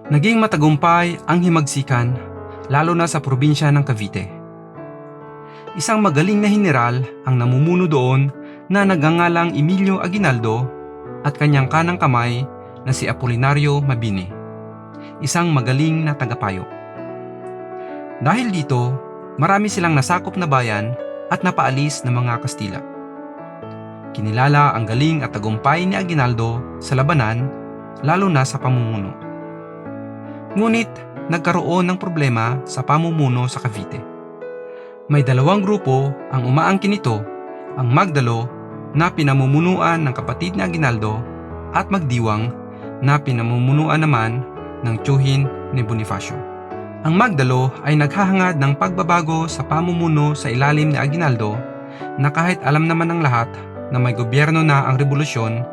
Naging matagumpay ang himagsikan, lalo na sa probinsya ng Cavite. Isang magaling na heneral ang namumuno doon na nagngangalang Emilio Aguinaldo at kanyang kanang kamay na si Apolinario Mabini, isang magaling na tagapayo. Dahil dito, marami silang nasakop na bayan at napaalis ng mga Kastila. Kinilala ang galing at tagumpay ni Aguinaldo sa labanan, lalo na sa pamumuno. Ngunit nagkaroon ng problema sa pamumuno sa Cavite. May dalawang grupo ang umaangkin nito, ang Magdalo na pinamumunuan ng kapatid ni Aguinaldo at Magdiwang na pinamumunuan naman ng tiyuhin ni Bonifacio. Ang Magdalo ay naghahangad ng pagbabago sa pamumuno sa ilalim ni Aguinaldo na kahit alam naman ng lahat na may gobyerno na ang rebolusyon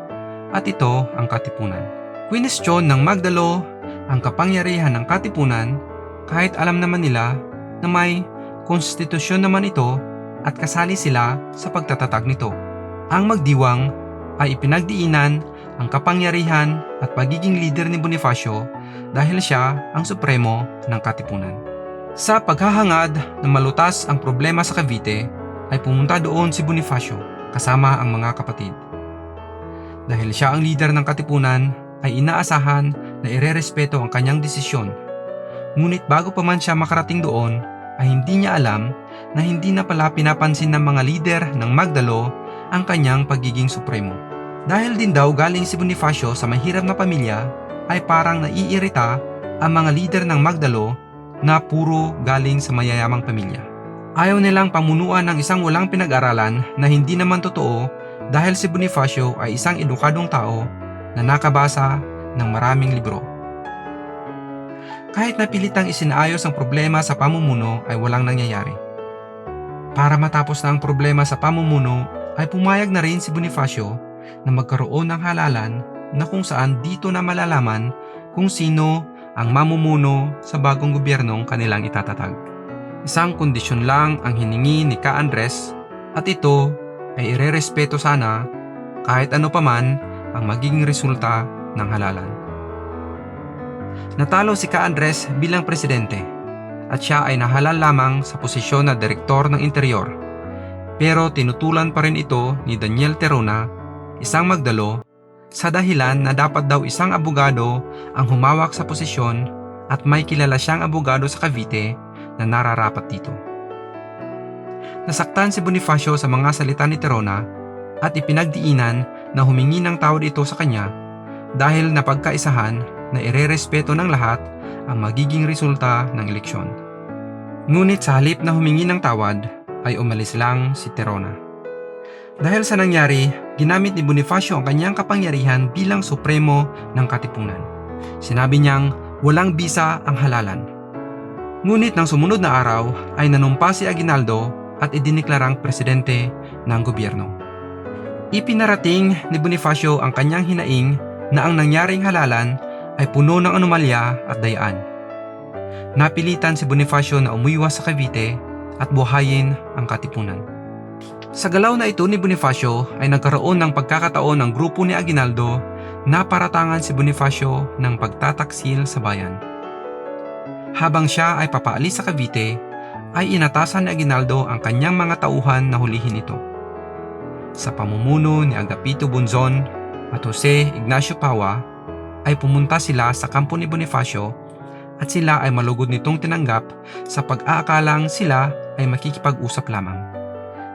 at ito ang katipunan. Kwinestyon ng Magdalo ang kapangyarihan ng katipunan kahit alam naman nila na may konstitusyon naman ito at kasali sila sa pagtatatag nito. Ang Magdiwang ay ipinagdiinan ang kapangyarihan at pagiging leader ni Bonifacio dahil siya ang supremo ng katipunan. Sa paghahangad na malutas ang problema sa Cavite ay pumunta doon si Bonifacio kasama ang mga kapatid. Dahil siya ang leader ng katipunan ay inaasahan na irerespeto ang kanyang desisyon. Ngunit bago pa man siya makarating doon ay hindi niya alam na hindi na pala pinapansin ng mga lider ng Magdalo ang kanyang pagiging supremo. Dahil din daw galing si Bonifacio sa mahirap na pamilya ay parang naiirita ang mga lider ng Magdalo na puro galing sa mayayamang pamilya. Ayaw nilang pamunuan ng isang walang pinag-aralan na hindi naman totoo dahil si Bonifacio ay isang edukadong tao na nakabasa ng maraming libro. Kahit napilitang isinaayos ang problema sa pamumuno ay walang nangyayari. Para matapos na ang problema sa pamumuno ay pumayag na rin si Bonifacio na magkaroon ng halalan na kung saan dito na malalaman kung sino ang mamumuno sa bagong gobyernong kanilang itatatag. Isang kondisyon lang ang hiningi ni Ka Andres at ito ay irerespeto sana kahit ano paman ang magiging resulta ng halalan. Natalo si Ka Andres bilang presidente at siya ay nahalal lamang sa posisyon na direktor ng interior. Pero tinutulan pa rin ito ni Daniel Terona, isang Magdalo, sa dahilan na dapat daw isang abogado ang humawak sa posisyon at may kilala siyang abogado sa Cavite na nararapat dito. Nasaktan si Bonifacio sa mga salita ni Terona at ipinagdiinan na humingi ng tawad ito sa kanya dahil napagkaisahan na irerespeto ng lahat ang magiging resulta ng eleksyon. Ngunit sa halip na humingi ng tawad ay umalis lang si Terona. Dahil sa nangyari, ginamit ni Bonifacio ang kanyang kapangyarihan bilang supremo ng katipunan. Sinabi niyang walang bisa ang halalan. Ngunit ng sumunod na araw ay nanumpa si Aguinaldo at idiniklarang presidente ng gobyerno. Ipinarating ni Bonifacio ang kanyang hinaing na ang nangyaring halalan ay puno ng anomalya at dayaan. Napilitan si Bonifacio na umuiwas sa Cavite at buhayin ang katipunan. Sa galaw na ito ni Bonifacio ay nagkaroon ng pagkakataon ng grupo ni Aguinaldo na paratangan si Bonifacio ng pagtataksil sa bayan. Habang siya ay papaalis sa Cavite, ay inatasan ni Aguinaldo ang kanyang mga tauhan na hulihin ito. Sa pamumuno ni Agapito Bunzon at Jose Ignacio Paua, ay pumunta sila sa kampo ni Bonifacio at sila ay malugod nitong tinanggap sa pag-aakalang sila ay makikipag-usap lamang.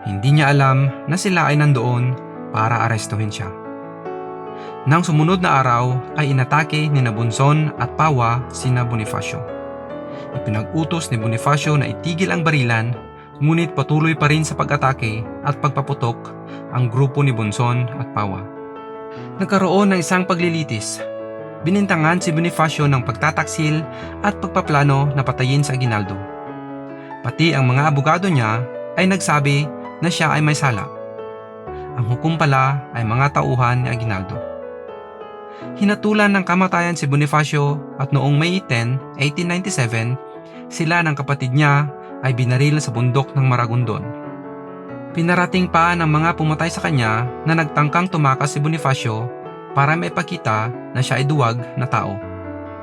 Hindi niya alam na sila ay nandoon para arestuhin siya. Nang sumunod na araw ay inatake ni Bunzon at Paua sina Bonifacio. Ipinag-utos ni Bonifacio na itigil ang barilan, ngunit patuloy pa rin sa pag-atake at pagpaputok ang grupo ni Bunzon at Paua. Nagkaroon ng isang paglilitis. Binintangan si Bonifacio ng pagtataksil at pagpaplano na patayin si Aguinaldo. Pati ang mga abogado niya ay nagsabi na siya ay may sala. Ang hukom pala ay mga tauhan ni Aguinaldo. Hinatulan ng kamatayan si Bonifacio at noong May 10, 1897, sila ng kapatid niya ay binaril sa bundok ng Maragondon. Pinarating pa ng mga pumatay sa kanya na nagtangkang tumakas si Bonifacio para maipakita na siya ay duwag na tao.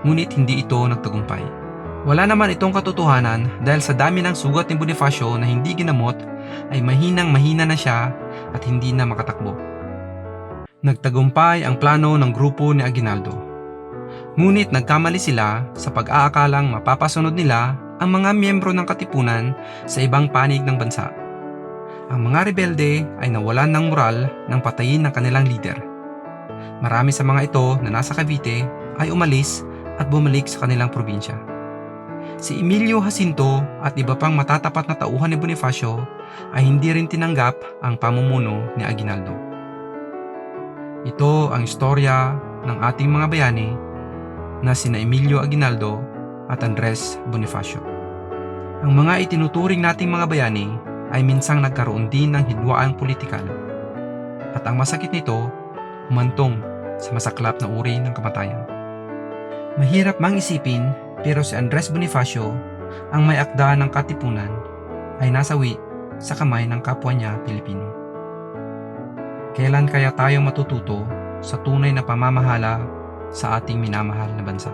ngunit hindi ito nagtagumpay. Wala naman itong katotohanan dahil sa dami ng sugat ni Bonifacio na hindi ginamot ay mahinang-mahina na siya at hindi na makatakbo. Nagtagumpay ang plano ng grupo ni Aguinaldo. Ngunit nagkamali sila sa pag-aakalang mapapasunod nila ang mga miyembro ng katipunan sa ibang panig ng bansa. Ang mga rebelde ay nawalan ng moral nang patayin ng kanilang leader. Marami sa mga ito na nasa Cavite ay umalis at bumalik sa kanilang probinsya. Si Emilio Jacinto at iba pang matatapat na tauhan ni Bonifacio ay hindi rin tinanggap ang pamumuno ni Aguinaldo. Ito ang istorya ng ating mga bayani na sina Emilio Aguinaldo at Andres Bonifacio. Ang mga itinuturing nating mga bayani ay minsang nagkaroon din ng hidwaang politikal. At ang masakit nito, humantong sa masaklap na uri ng kamatayan. Mahirap mang isipin pero si Andres Bonifacio, ang may akda ng katipunan, ay nasawi sa kamay ng kapwa niya Pilipino. Kailan kaya tayo matututo sa tunay na pamamahala sa ating minamahal na bansa?